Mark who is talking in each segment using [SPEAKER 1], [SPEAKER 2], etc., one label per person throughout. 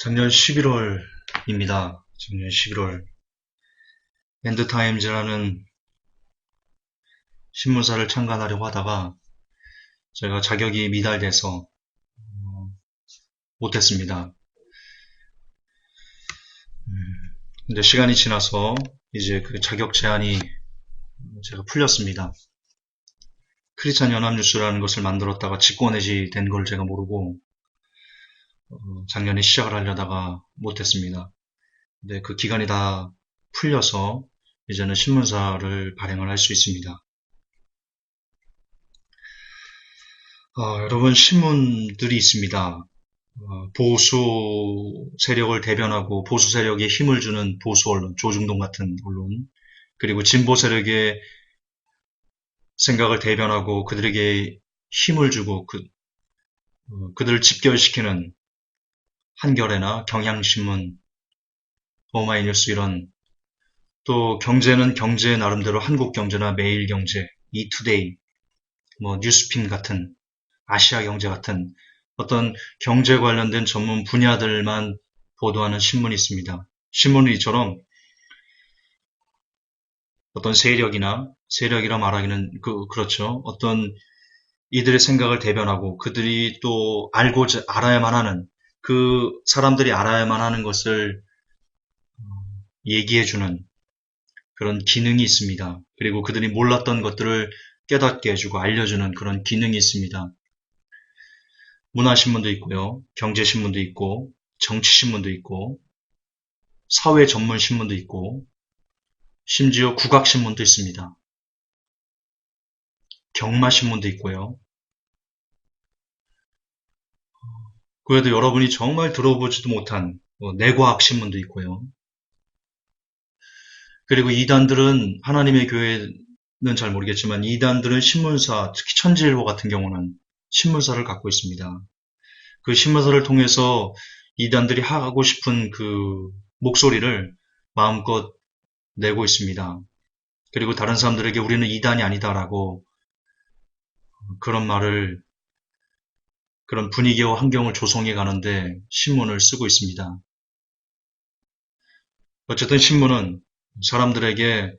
[SPEAKER 1] 작년 11월입니다. 작년 11월 엔드타임즈라는 신문사를 창간하려고 하다가 제가 자격이 미달돼서 못했습니다. 근데 시간이 지나서 이제 그 자격 제한이 제가 풀렸습니다. 크리스찬 연합뉴스라는 것을 만들었다가 직권해지 된 걸 제가 모르고 작년에 시작을 하려다가 못했습니다. 근데 그 기간이 다 풀려서 이제는 신문사를 발행을 할 수 있습니다. 여러분, 신문들이 있습니다. 보수 세력을 대변하고 보수 세력에 힘을 주는 보수 언론, 조중동 같은 언론, 그리고 진보 세력의 생각을 대변하고 그들에게 힘을 주고 그들을 집결시키는 한겨레나 경향신문, 오마이뉴스 이런, 또 경제는 경제 나름대로 한국경제나 매일경제, 이투데이, 뉴스핀 같은, 아시아경제 같은 어떤 경제 관련된 전문 분야들만 보도하는 신문이 있습니다. 신문은 이처럼 어떤 세력이라 말하기는 그렇죠. 어떤 이들의 생각을 대변하고 그들이 또 알아야만 하는, 그 사람들이 알아야만 하는 것을 얘기해주는 그런 기능이 있습니다. 그리고 그들이 몰랐던 것들을 깨닫게 해주고 알려주는 그런 기능이 있습니다. 문화신문도 있고요. 경제신문도 있고, 정치신문도 있고, 사회 전문신문도 있고, 심지어 국악신문도 있습니다. 경마신문도 있고요. 그래도 여러분이 정말 들어보지도 못한 내과학신문도 있고요. 그리고 이단들은, 하나님의 교회는 잘 모르겠지만 이단들은 신문사, 특히 천지일보 같은 경우는 신문사를 갖고 있습니다. 그 신문사를 통해서 이단들이 하고 싶은 그 목소리를 마음껏 내고 있습니다. 그리고 다른 사람들에게 우리는 이단이 아니다라고 그런 말을, 그런 분위기와 환경을 조성해 가는데 신문을 쓰고 있습니다. 어쨌든 신문은 사람들에게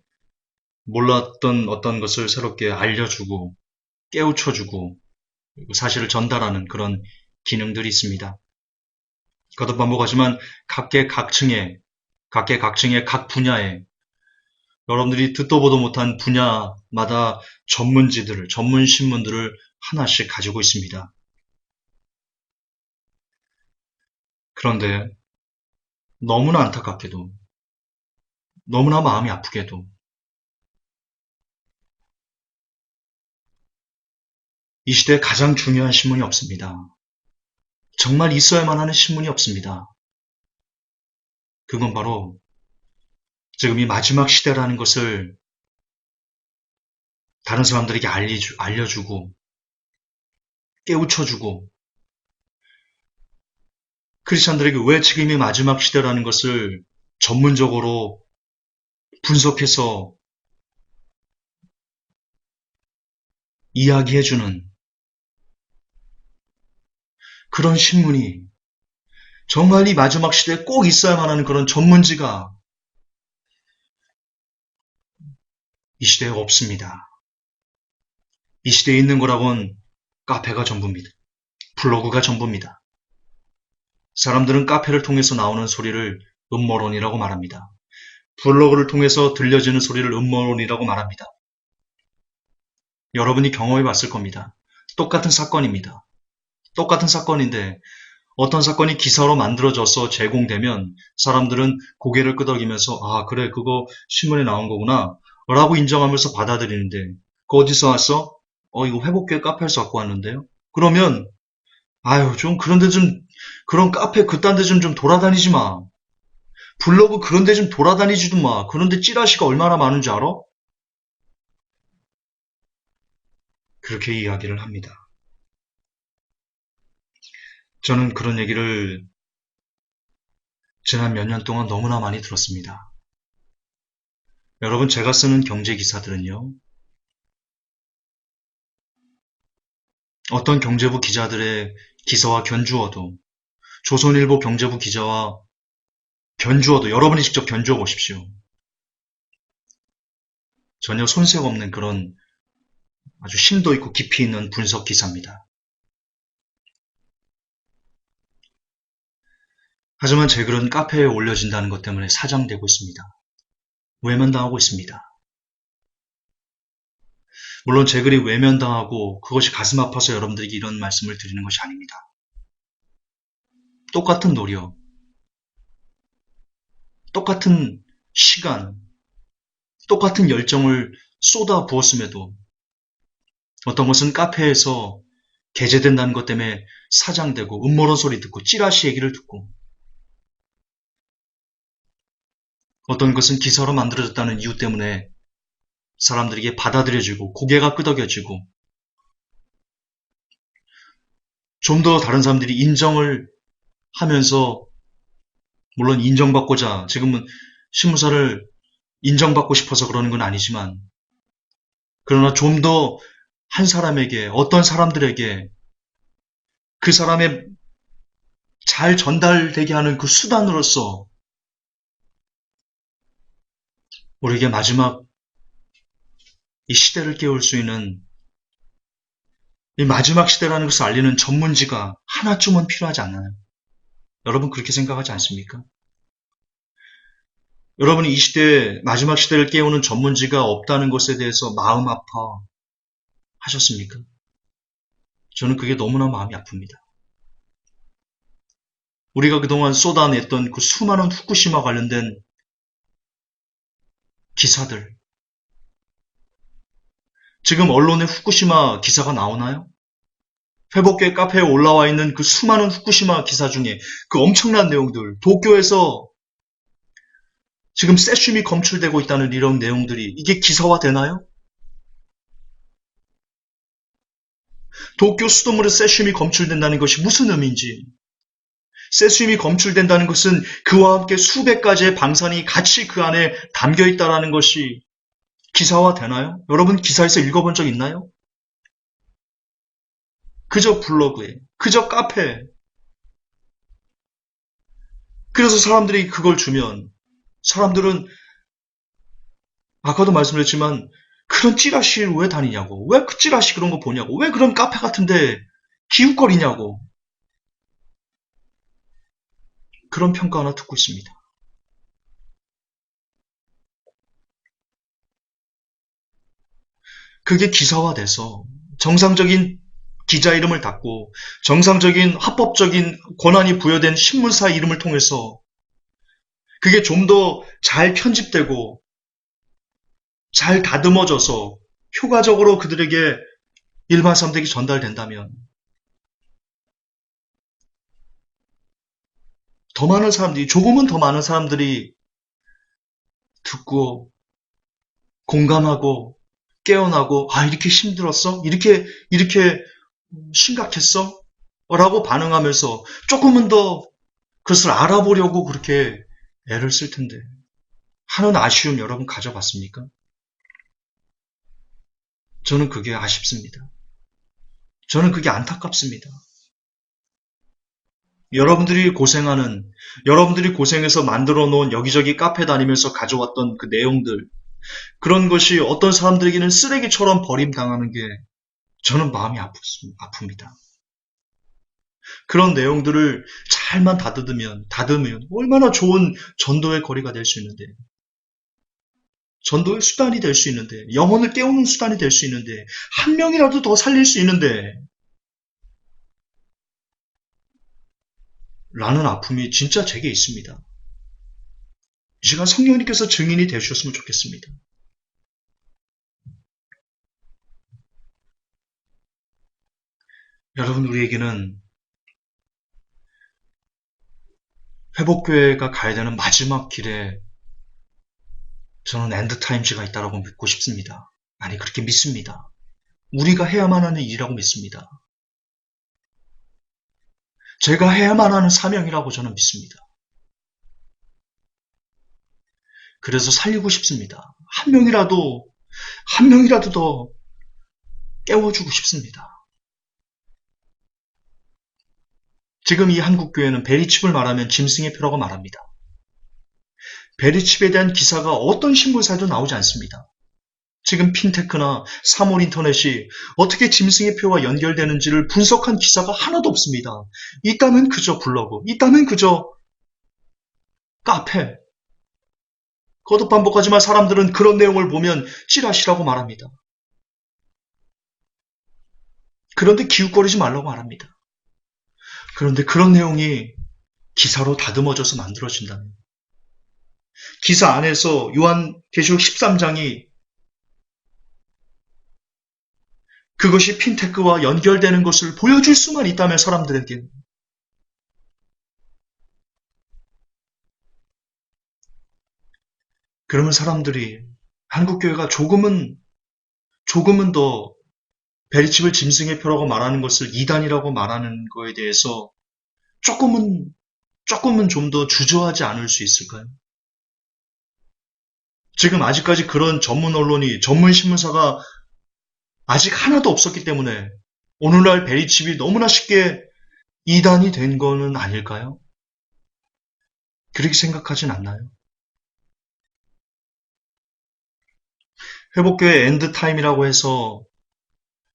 [SPEAKER 1] 몰랐던 어떤 것을 새롭게 알려주고 깨우쳐주고 사실을 전달하는 그런 기능들이 있습니다. 거듭 반복하지만 각계각층의 각 분야에 여러분들이 듣도 보도 못한 분야마다 전문 신문들을 하나씩 가지고 있습니다. 그런데 너무나 안타깝게도, 너무나 마음이 아프게도 이 시대에 가장 중요한 신문이 없습니다. 정말 있어야만 하는 신문이 없습니다. 그건 바로 지금 이 마지막 시대라는 것을 다른 사람들에게 알려주고 깨우쳐주고 크리스찬들에게 왜 지금 이 마지막 시대라는 것을 전문적으로 분석해서 이야기해주는 그런 신문이 정말 이 마지막 시대에 꼭 있어야만 하는 그런 전문지가 이 시대에 없습니다. 이 시대에 있는 거라곤 카페가 전부입니다. 블로그가 전부입니다. 사람들은 카페를 통해서 나오는 소리를 음모론이라고 말합니다. 블로그를 통해서 들려지는 소리를 음모론이라고 말합니다. 여러분이 경험해 봤을 겁니다. 똑같은 사건입니다. 똑같은 사건인데 어떤 사건이 기사로 만들어져서 제공되면 사람들은 고개를 끄덕이면서 아 그래 그거 신문에 나온 거구나 라고 인정하면서 받아들이는데 그거 어디서 왔어? 이거 회복교회 카페에서 갖고 왔는데요. 그러면 아유 좀 그런데 좀 그런 카페 그딴 데 좀 돌아다니지 마. 블로그 그런 데 좀 돌아다니지도 마. 그런데 찌라시가 얼마나 많은지 알아? 그렇게 이야기를 합니다. 저는 그런 얘기를 지난 몇 년 동안 너무나 많이 들었습니다. 여러분, 제가 쓰는 경제 기사들은요, 어떤 경제부 기자들의 기사와 견주어도 조선일보 경제부 기자와 견주어도 여러분이 직접 견주어 보십시오. 전혀 손색 없는 그런 아주 심도 있고 깊이 있는 분석 기사입니다. 하지만 제 글은 카페에 올려진다는 것 때문에 사장되고 있습니다. 외면당하고 있습니다. 물론 제 글이 외면당하고 그것이 가슴 아파서 여러분들에게 이런 말씀을 드리는 것이 아닙니다. 똑같은 노력, 똑같은 시간, 똑같은 열정을 쏟아 부었음에도 어떤 것은 카페에서 게재된다는 것 때문에 사장되고 음모론 소리 듣고 찌라시 얘기를 듣고 어떤 것은 기사로 만들어졌다는 이유 때문에 사람들에게 받아들여지고 고개가 끄덕여지고 좀 더 다른 사람들이 인정을 하면서 물론 인정받고자 지금은 신문사를 인정받고 싶어서 그러는 건 아니지만 그러나 좀 더 한 사람에게 어떤 사람들에게 그 사람의 잘 전달되게 하는 그 수단으로서 우리에게 마지막 이 시대를 깨울 수 있는 이 마지막 시대라는 것을 알리는 전문지가 하나쯤은 필요하지 않나요? 여러분 그렇게 생각하지 않습니까? 여러분이 이 시대에 마지막 시대를 깨우는 전문지가 없다는 것에 대해서 마음 아파 하셨습니까? 저는 그게 너무나 마음이 아픕니다. 우리가 그동안 쏟아냈던 그 수많은 후쿠시마 관련된 기사들, 지금 언론에 후쿠시마 기사가 나오나요? 회복계 카페에 올라와 있는 그 수많은 후쿠시마 기사 중에 그 엄청난 내용들, 도쿄에서 지금 세슘이 검출되고 있다는 이런 내용들이 이게 기사화 되나요? 도쿄 수돗물에 세슘이 검출된다는 것이 무슨 의미인지, 세슘이 검출된다는 것은 그와 함께 수백 가지의 방사능이 같이 그 안에 담겨 있다는 것이 기사화 되나요? 여러분 기사에서 읽어본 적 있나요? 그저 블로그에, 그저 카페에. 그래서 사람들이 그걸 주면 사람들은 아까도 말씀드렸지만 그런 찌라시를 왜 다니냐고, 왜 그 찌라시 그런 거 보냐고, 왜 그런 카페 같은데 기웃거리냐고 그런 평가 하나 듣고 있습니다. 그게 기사화돼서 정상적인 기자 이름을 닫고 정상적인 합법적인 권한이 부여된 신문사 이름을 통해서 그게 좀 더 잘 편집되고 잘 다듬어져서 효과적으로 그들에게 일반 사람들에게 전달된다면 더 많은 사람들이, 조금은 더 많은 사람들이 듣고 공감하고 깨어나고 아 이렇게 힘들었어? 이렇게 심각했어? 라고 반응하면서 조금은 더 그것을 알아보려고 그렇게 애를 쓸 텐데 하는 아쉬움 여러분 가져봤습니까? 저는 그게 아쉽습니다. 저는 그게 안타깝습니다. 여러분들이 고생해서 만들어 놓은 여기저기 카페 다니면서 가져왔던 그 내용들, 그런 것이 어떤 사람들에게는 쓰레기처럼 버림당하는 게 저는 마음이 아픕니다. 그런 내용들을 잘만 다듬으면 얼마나 좋은 전도의 거리가 될 수 있는데, 전도의 수단이 될 수 있는데, 영혼을 깨우는 수단이 될 수 있는데, 한 명이라도 더 살릴 수 있는데, 라는 아픔이 진짜 제게 있습니다. 이 시간 성령님께서 증인이 되셨으면 좋겠습니다. 여러분, 우리에게는 회복교회가 가야 되는 마지막 길에 저는 엔드타임즈가 있다고 믿고 싶습니다. 아니, 그렇게 믿습니다. 우리가 해야만 하는 일이라고 믿습니다. 제가 해야만 하는 사명이라고 저는 믿습니다. 그래서 살리고 싶습니다. 한 명이라도 더 깨워주고 싶습니다. 지금 이 한국교회는 베리칩을 말하면 짐승의 표라고 말합니다. 베리칩에 대한 기사가 어떤 신문사에도 나오지 않습니다. 지금 핀테크나 사몰인터넷이 어떻게 짐승의 표와 연결되는지를 분석한 기사가 하나도 없습니다. 있다면 그저 블로그, 있다면 그저 카페. 거듭 반복하지만 사람들은 그런 내용을 보면 찌라시라고 말합니다. 그런데 기웃거리지 말라고 말합니다. 그런데 그런 내용이 기사로 다듬어져서 만들어진다면 기사 안에서 요한계시록 13장이 그것이 핀테크와 연결되는 것을 보여줄 수만 있다면 사람들에게 그러면 사람들이 한국교회가 조금은 더 베리칩을 짐승의 표라고 말하는 것을 이단이라고 말하는 거에 대해서 조금은 좀 더 주저하지 않을 수 있을까요? 지금 아직까지 그런 전문 언론이, 전문 신문사가 아직 하나도 없었기 때문에 오늘날 베리칩이 너무나 쉽게 이단이 된 거는 아닐까요? 그렇게 생각하진 않나요? 회복교회 엔드타임이라고 해서,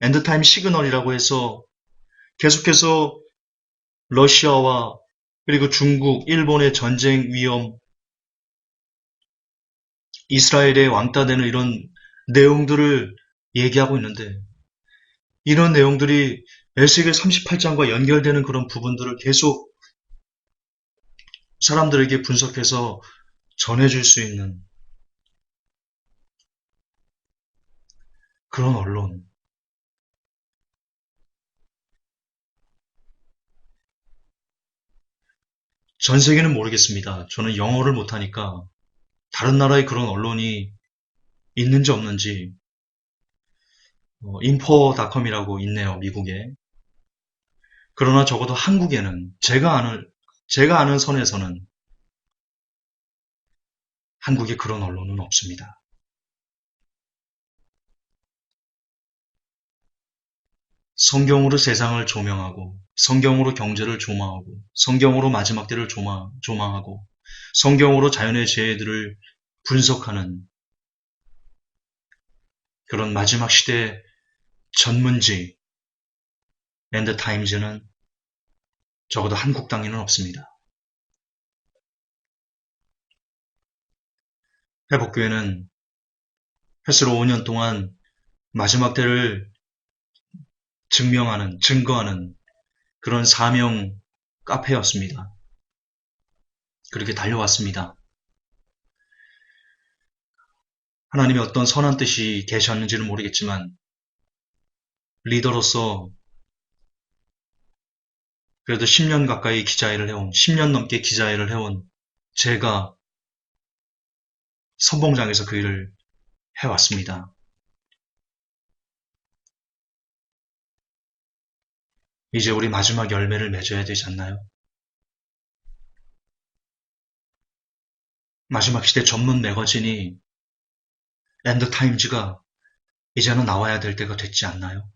[SPEAKER 1] 엔드타임 시그널이라고 해서 계속해서 러시아와 그리고 중국, 일본의 전쟁 위험, 이스라엘의 왕따되는 이런 내용들을 얘기하고 있는데 이런 내용들이 에스겔 38장과 연결되는 그런 부분들을 계속 사람들에게 분석해서 전해줄 수 있는 그런 언론. 전 세계는 모르겠습니다. 저는 영어를 못하니까 다른 나라의 그런 언론이 있는지 없는지 인포닷컴이라고 있네요. 미국에. 그러나 적어도 한국에는 제가 아는 선에서는 한국에 그런 언론은 없습니다. 성경으로 세상을 조명하고 성경으로 경제를 조망하고 성경으로 마지막 때를 조망하고 성경으로 자연의 재해들을 분석하는 그런 마지막 시대 전문지 엔드타임즈는 적어도 한국 땅에는 없습니다. 회복교회는 횟수로 5년 동안 마지막 때를 증거하는 그런 사명 카페였습니다. 그렇게 달려왔습니다. 하나님의 어떤 선한 뜻이 계셨는지는 모르겠지만 리더로서 그래도 10년 가까이 기자일을 해온, 10년 넘게 기자일을 해온 제가 선봉장에서 그 일을 해왔습니다. 이제 우리 마지막 열매를 맺어야 되지 않나요? 마지막 시대 전문 매거진이 엔드타임즈가 이제는 나와야 될 때가 됐지 않나요?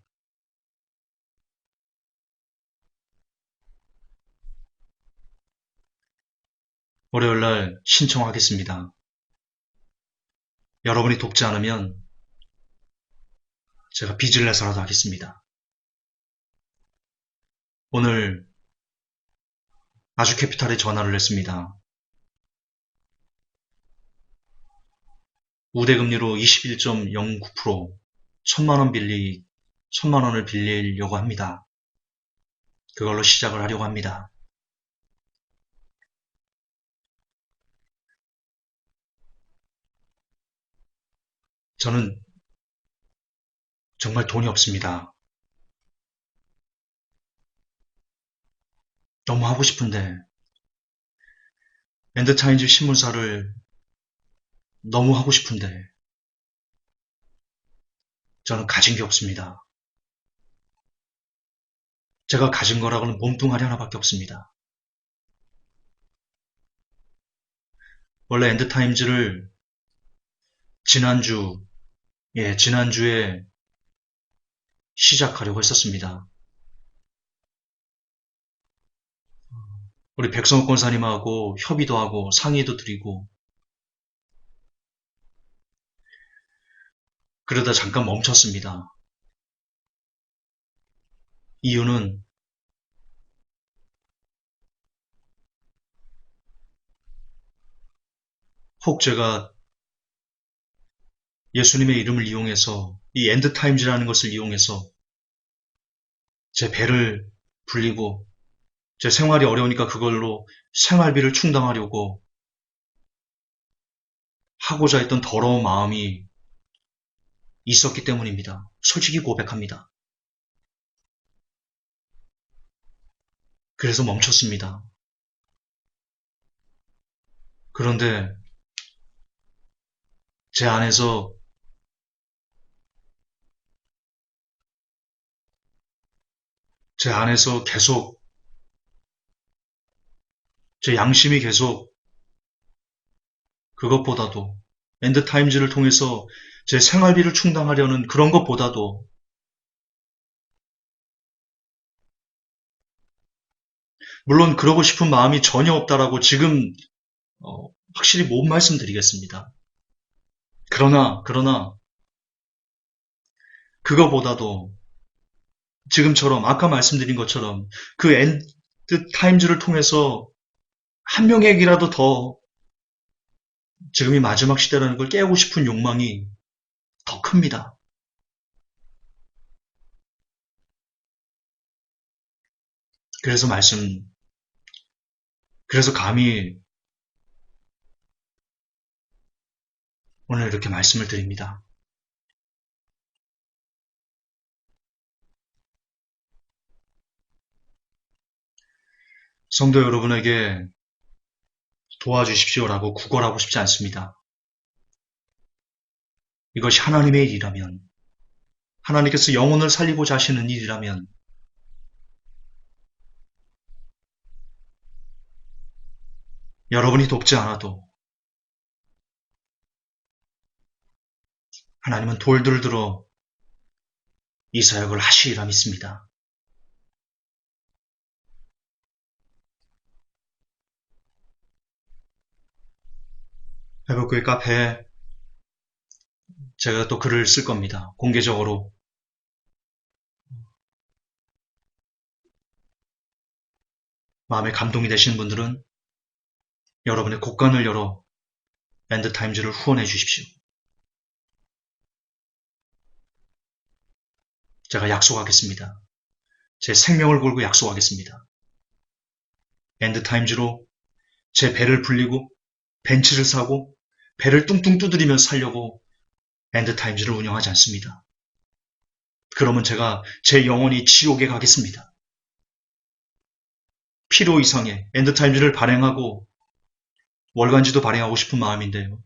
[SPEAKER 1] 월요일날 신청하겠습니다. 여러분이 돕지 않으면 제가 빚을 내서라도 하겠습니다. 오늘 아주캐피탈에 전화를 했습니다. 우대금리로 21.09% 1,000만 원을 빌리려고 합니다. 그걸로 시작을 하려고 합니다. 저는 정말 돈이 없습니다. 너무 하고 싶은데 엔드타임즈 신문사를 너무 하고 싶은데 저는 가진 게 없습니다. 제가 가진 거라고는 몸뚱아리 하나밖에 없습니다. 원래 엔드타임즈를 지난주에 시작하려고 했었습니다. 우리 백성욱 권사님하고 협의도 하고 상의도 드리고 그러다 잠깐 멈췄습니다. 이유는 혹 제가 예수님의 이름을 이용해서 이 엔드타임즈라는 것을 이용해서 제 배를 불리고 제 생활이 어려우니까 그걸로 생활비를 충당하려고 하고자 했던 더러운 마음이 있었기 때문입니다. 솔직히 고백합니다. 그래서 멈췄습니다. 그런데 제 안에서 계속 제 양심이 계속 그것보다도 엔드타임즈를 통해서 제 생활비를 충당하려는 그런 것보다도 물론 그러고 싶은 마음이 전혀 없다라고 지금 확실히 못 말씀드리겠습니다. 그러나 그거보다도 지금처럼 아까 말씀드린 것처럼 그 엔드타임즈를 통해서 한 명에게라도 더 지금이 마지막 시대라는 걸 깨우고 싶은 욕망이 더 큽니다. 그래서 감히 오늘 이렇게 말씀을 드립니다. 성도 여러분에게 도와주십시오라고 구걸하고 싶지 않습니다. 이것이 하나님의 일이라면, 하나님께서 영혼을 살리고자 하시는 일이라면, 여러분이 돕지 않아도 하나님은 돌들 들어 이 사역을 하시리라 믿습니다. 회복교회 카페에 제가 또 글을 쓸 겁니다. 공개적으로. 마음에 감동이 되시는 분들은 여러분의 곳간을 열어 엔드타임즈를 후원해 주십시오. 제가 약속하겠습니다. 제 생명을 걸고 약속하겠습니다. 엔드타임즈로 제 배를 불리고 벤츠를 사고 배를 뚱뚱 두드리며 살려고 엔드타임즈를 운영하지 않습니다. 그러면 제가 제 영혼이 지옥에 가겠습니다. 필요 이상의 엔드타임즈를 발행하고 월간지도 발행하고 싶은 마음인데요.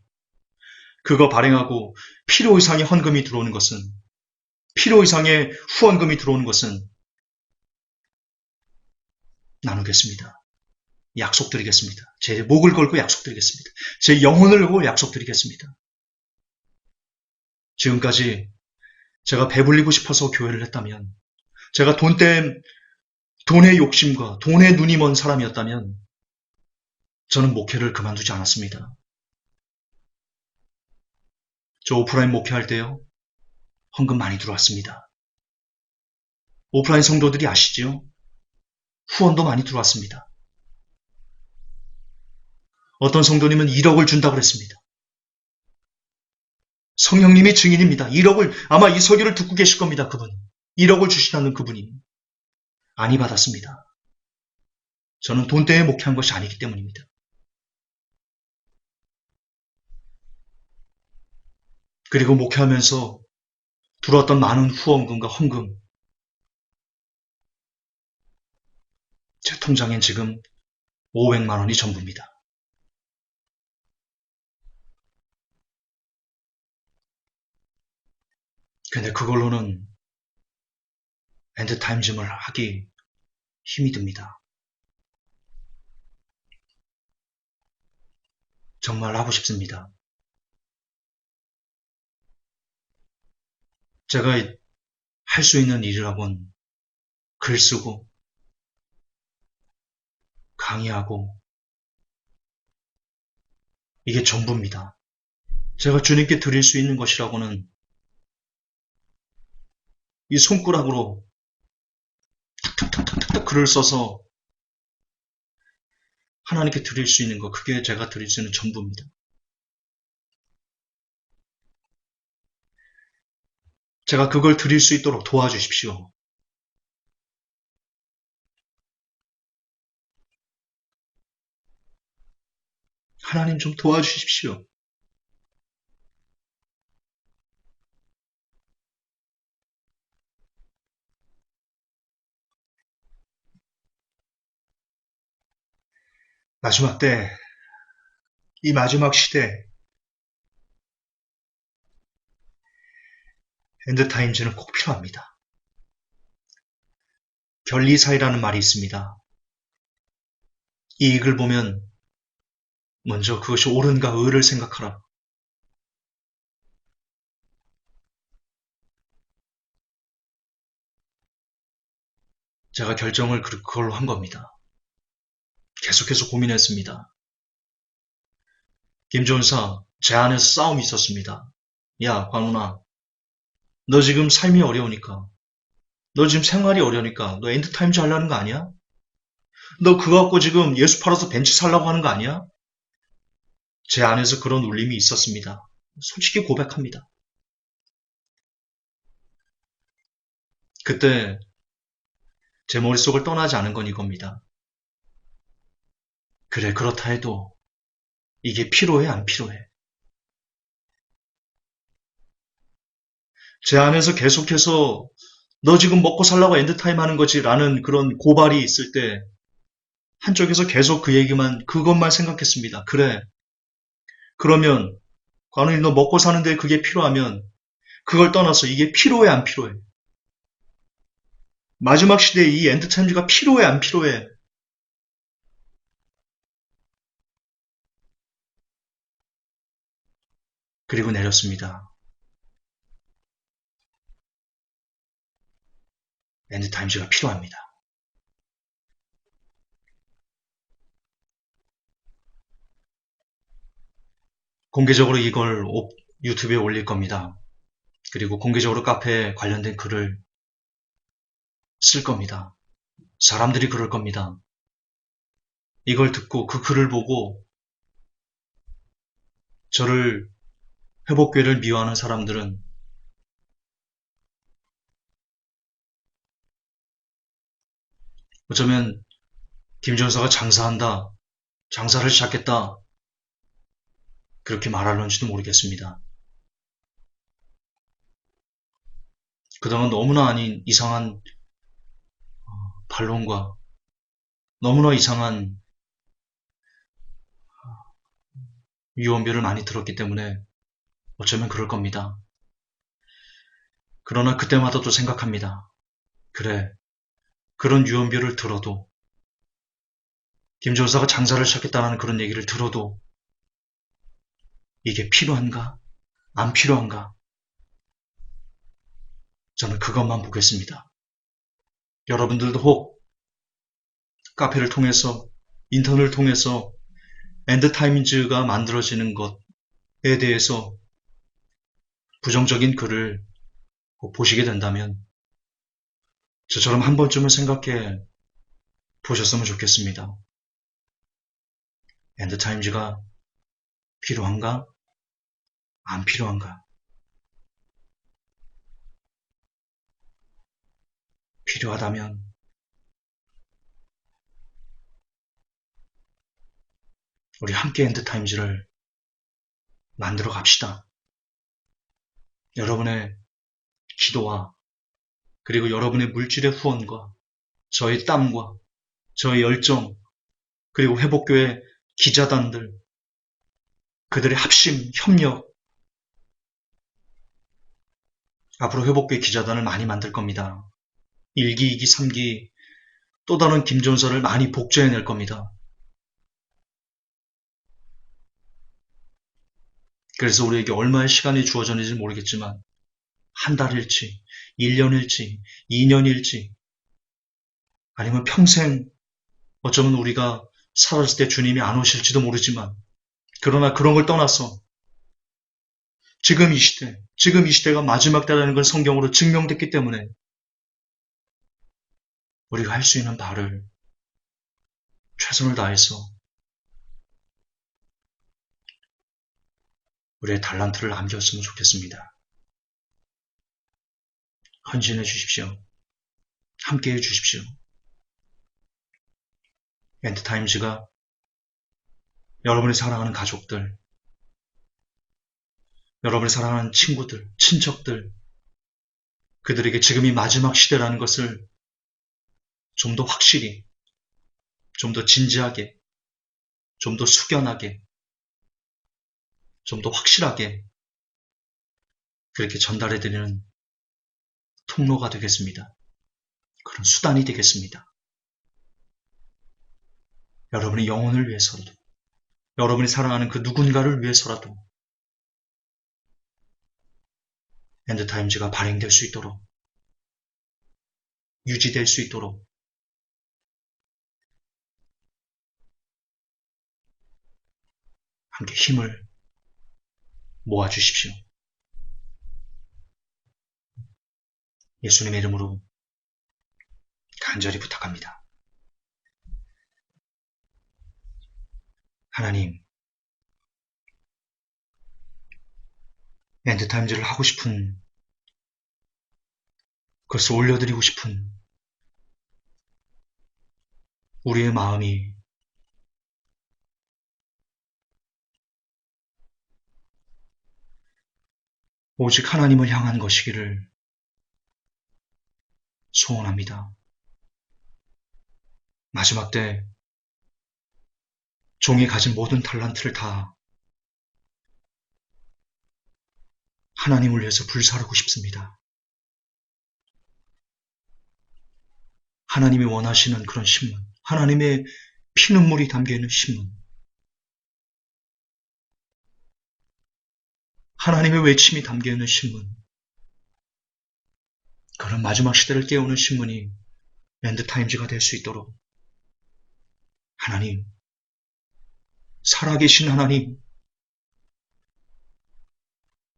[SPEAKER 1] 그거 발행하고 필요 이상의 헌금이 들어오는 것은, 필요 이상의 후원금이 들어오는 것은 나누겠습니다. 약속드리겠습니다. 제 목을 걸고 약속드리겠습니다. 제 영혼을 걸고 약속드리겠습니다. 지금까지 제가 배불리고 싶어서 교회를 했다면, 제가 돈의 욕심과 돈에 눈이 먼 사람이었다면, 저는 목회를 그만두지 않았습니다. 저 오프라인 목회할 때요, 헌금 많이 들어왔습니다. 오프라인 성도들이 아시죠? 후원도 많이 들어왔습니다. 어떤 성도님은 1억을 준다고 그랬습니다. 성령님이 증인입니다. 1억을, 아마 이 설교를 듣고 계실 겁니다. 그분. 1억을 주시다는 그분이. 많이 받았습니다. 저는 돈 때문에 목회한 것이 아니기 때문입니다. 그리고 목회하면서 들어왔던 많은 후원금과 헌금, 제 통장엔 지금 500만 원이 전부입니다. 근데 그걸로는 엔드타임즘을 하기 힘이 듭니다. 정말 하고 싶습니다. 제가 할 수 있는 일이라곤 글 쓰고 강의하고 이게 전부입니다. 제가 주님께 드릴 수 있는 것이라고는 이 손가락으로 탁탁탁탁탁 글을 써서 하나님께 드릴 수 있는 것, 그게 제가 드릴 수 있는 전부입니다. 제가 그걸 드릴 수 있도록 도와주십시오. 하나님 좀 도와주십시오. 마지막 때, 이 마지막 시대, 엔드타임즈는 꼭 필요합니다. 결리사이라는 말이 있습니다. 이 읽을 보면 먼저 그것이 옳은가 의를 생각하라. 제가 결정을 그걸로 한 겁니다. 계속해서 고민했습니다. 김전사, 제 안에서 싸움이 있었습니다. 야, 관훈아, 너 지금 삶이 어려우니까, 너 지금 생활이 어려우니까 너 엔드타임즈 하려는 거 아니야? 너 그거 갖고 지금 예수 팔아서 벤츠 살라고 하는 거 아니야? 제 안에서 그런 울림이 있었습니다. 솔직히 고백합니다. 그때 제 머릿속을 떠나지 않은 건 이겁니다. 그래, 그렇다 해도 이게 필요해, 안 필요해? 제 안에서 계속해서 너 지금 먹고 살라고 엔드타임 하는 거지 라는 그런 고발이 있을 때 한쪽에서 계속 그것만 생각했습니다. 그래, 그러면 관우님 너 먹고 사는데 그게 필요하면 그걸 떠나서 이게 필요해, 안 필요해? 마지막 시대에 이 엔드타임즈가 필요해, 안 필요해? 그리고 내렸습니다. 엔드타임즈가 필요합니다. 공개적으로 이걸 유튜브에 올릴 겁니다. 그리고 공개적으로 카페에 관련된 글을 쓸 겁니다. 사람들이 그럴 겁니다. 이걸 듣고 그 글을 보고 저를 회복교회를 미워하는 사람들은 어쩌면 김전사가 장사한다, 장사를 시작했다 그렇게 말하는지도 모르겠습니다. 그동안 너무나 아닌 이상한 반론과 너무나 이상한 유언비어를 많이 들었기 때문에 어쩌면 그럴 겁니다. 그러나 그때마다 또 생각합니다. 그래, 그런 유언비어를 들어도 김전사가 장사를 시작했다는 그런 얘기를 들어도 이게 필요한가? 안 필요한가? 저는 그것만 보겠습니다. 여러분들도 혹 카페를 통해서 인터넷을 통해서 엔드타임즈가 만들어지는 것에 대해서 부정적인 글을 보시게 된다면 저처럼 한 번쯤은 생각해 보셨으면 좋겠습니다. 엔드타임즈가 필요한가? 안 필요한가? 필요하다면 우리 함께 엔드타임즈를 만들어 갑시다. 여러분의 기도와 그리고 여러분의 물질의 후원과 저의 땀과 저의 열정 그리고 회복교회 기자단들 그들의 합심, 협력 앞으로 회복교회 기자단을 많이 만들 겁니다. 1기, 2기, 3기 또 다른 김전서를 많이 복제해낼 겁니다. 그래서 우리에게 얼마의 시간이 주어졌는지 모르겠지만 한 달일지, 1년일지, 2년일지 아니면 평생 어쩌면 우리가 살았을 때 주님이 안 오실지도 모르지만, 그러나 그런 걸 떠나서 지금 이 시대가 마지막 때라는 걸 성경으로 증명됐기 때문에 우리가 할 수 있는 바를 최선을 다해서 우리의 달란트를 남겼으면 좋겠습니다. 헌신해 주십시오. 함께 해 주십시오. 엔드타임즈가 여러분이 사랑하는 가족들, 여러분이 사랑하는 친구들, 친척들, 그들에게 지금이 마지막 시대라는 것을 좀 더 확실히, 좀 더 진지하게, 좀 더 숙연하게, 좀 더 확실하게 그렇게 전달해드리는 통로가 되겠습니다. 그런 수단이 되겠습니다. 여러분의 영혼을 위해서라도, 여러분이 사랑하는 그 누군가를 위해서라도 엔드타임즈가 발행될 수 있도록, 유지될 수 있도록 함께 힘을 모아주십시오. 예수님의 이름으로 간절히 부탁합니다. 하나님, 엔드타임즈를 하고 싶은, 그것을 올려드리고 싶은 우리의 마음이 오직 하나님을 향한 것이기를 소원합니다. 마지막 때 종이 가진 모든 달란트를 다 하나님을 위해서 불사르고 싶습니다. 하나님이 원하시는 그런 신문, 하나님의 피눈물이 담겨있는 신문, 하나님의 외침이 담겨있는 신문, 그런 마지막 시대를 깨우는 신문이 엔드타임즈가 될 수 있도록 하나님, 살아계신 하나님,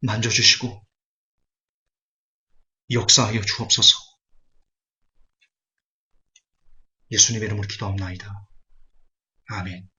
[SPEAKER 1] 만져주시고 역사하여 주옵소서. 예수님의 이름으로 기도합나이다. 아멘.